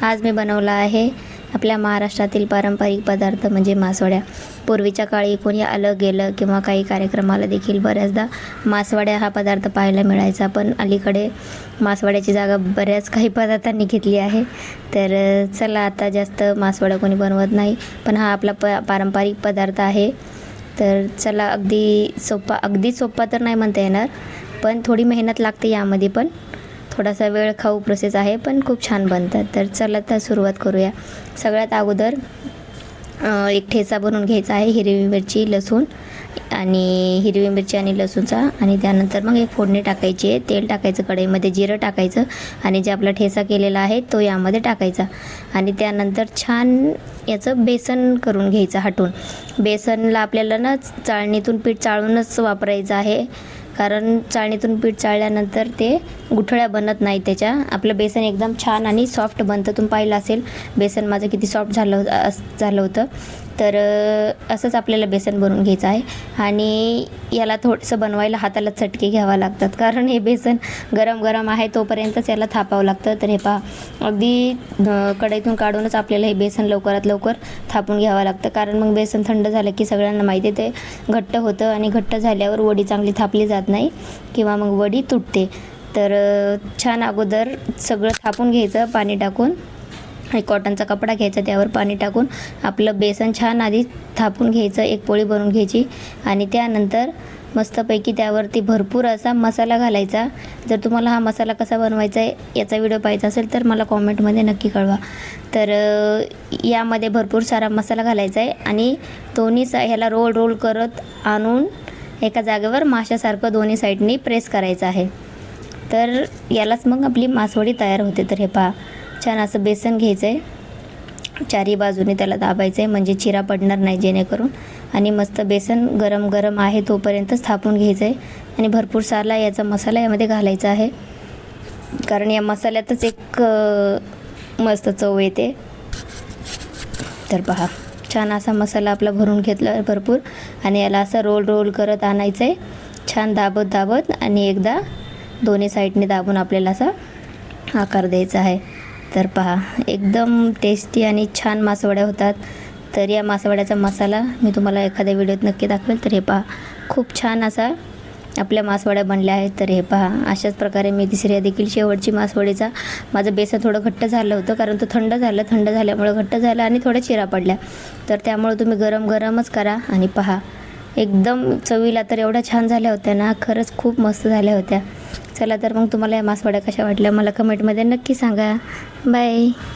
आज मी बनवला आहे आपल्या महाराष्ट्रातील पारंपरिक पदार्थ म्हणजे मासवड्या। पूर्वीच्या काळी कोणी आलं गेलं किंवा काही कार्यक्रमाला देखील बऱ्याचदा मासवड्या हा पदार्थ पाहायला मिळायचा, पण अलीकडे मासवड्याची जागा बऱ्याच काही पदार्थांनी घेतली आहे। तर चला, आता जास्त मासवड्या कोणी बनवत नाही, पण हा आपला पारंपरिक पदार्थ आहे। तर चला, अगदी सोपा तर नाही म्हणता येणार, पण थोडी मेहनत लागते यामध्ये, पण थोडासा वेळ खाऊ प्रोसेस आहे, पण खूप छान बनतात। तर चला आता सुरुवात करूया। सगळ्यात अगोदर एक ठेचा बनवून घ्यायचा आहे, हिरवी मिरची आणि लसूणचा, आणि त्यानंतर मग एक फोडणी टाकायची आहे। तेल टाकायचं, कढईमध्ये जिरं टाकायचं आणि जे आपला ठेचा केलेला आहे तो यामध्ये टाकायचा, आणि त्यानंतर छान याचं बेसन करून घ्यायचं हटून। बेसनला आपल्याला ना चाळणीतून पीठ चाळूनच वापरायचं आहे, कारण चाळणीतून पीठ चाळल्यानंतर ते गुठळ्या बनत नाही त्याच्या। आपलं बेसन एकदम छान आणि सॉफ्ट बनतं। तुम्ही पाहिलं असेल बेसन माझं किती सॉफ्ट झालं होतं। तर असंच आपल्याला बेसन बनवून घ्यायचं आहे, आणि याला थोडंसं बनवायला हाताला चटके घ्यावा लागतात, कारण हे बेसन गरम गरम आहे तोपर्यंतच याला थापावं लागतं। तर हे पहा, अगदी कढईतून काढूनच आपल्याला हे बेसन लवकरात लवकर थापून घ्यावं लागतं, कारण मग बेसन थंड झालं की सगळ्यांना माहिती आहे ते घट्ट होतं, आणि घट्ट झाल्यावर वडी चांगली थापली जात नाही किंवा मग वडी तुटते। तर छान अगोदर सगळं थापून घ्यायचं पाणी टाकून, एक कॉटनचा कपडा घ्यायचा, त्यावर पाणी टाकून आपलं बेसन छान आधी थापून घ्यायचं, एक पोळी बनवून घ्यायची, आणि त्यानंतर मस्तपैकी त्यावरती भरपूर असा मसाला घालायचा। जर तुम्हाला हा मसाला कसा बनवायचा आहे याचा व्हिडिओ पाहायचा असेल तर मला कॉमेंटमध्ये नक्की कळवा। तर यामध्ये भरपूर सारा मसाला घालायचा आहे, आणि दोन्ही ह्याला रोल करत आणून एका जागेवर माशासारखं दोन्ही साईडनी प्रेस करायचं आहे। तर यालाच मग आपली मासवडी तयार होते। तर हे पहा, छान असं बेसन घ्यायचं आहे, चारी बाजूने त्याला दाबायचं आहे म्हणजे चिरा पडणार नाही जेणेकरून, आणि मस्त बेसन गरम गरम आहे तोपर्यंतच थापून घ्यायचं आहे, आणि भरपूर सारा याचा मसाला यामध्ये घालायचा आहे, कारण या मसाल्यातच एक मस्त चव येते। तर पहा, छान असा मसाला आपला भरून घेतला भरपूर, आणि याला असं रोल करत आणायचं आहे, छान दाबत, आणि एकदा दोन्ही साईडने दाबून आपल्याला असा आकार द्यायचा आहे। तर पहा, एकदम टेस्टी आणि छान मासवड्या होतात। तर या मासवड्याचा मसाला मी तुम्हाला एखाद्या व्हिडिओत नक्की दाखवेल। तर हे पहा, खूप छान असा आपल्या मासवड्या बनल्या आहेत। तर हे पहा, अशाच प्रकारे मी तिसऱ्या देखील शेवटची मासवडीचा, माझं बेसन थोडं घट्ट झालं होतं कारण तो थंड झाल्यामुळे घट्ट झालं आणि थोड्या चिरा पडल्या, तर त्यामुळे तुम्ही गरमच करा। आणि पहा, एकदम चवीला तर एवढ्या छान झाल्या होत्या ना, खरंच खूप मस्त झाल्या होत्या। चला, तर मग तुम्हाला या मासवड्या कशा वाटल्या मला कमेंटमध्ये नक्की सांगा। बाय।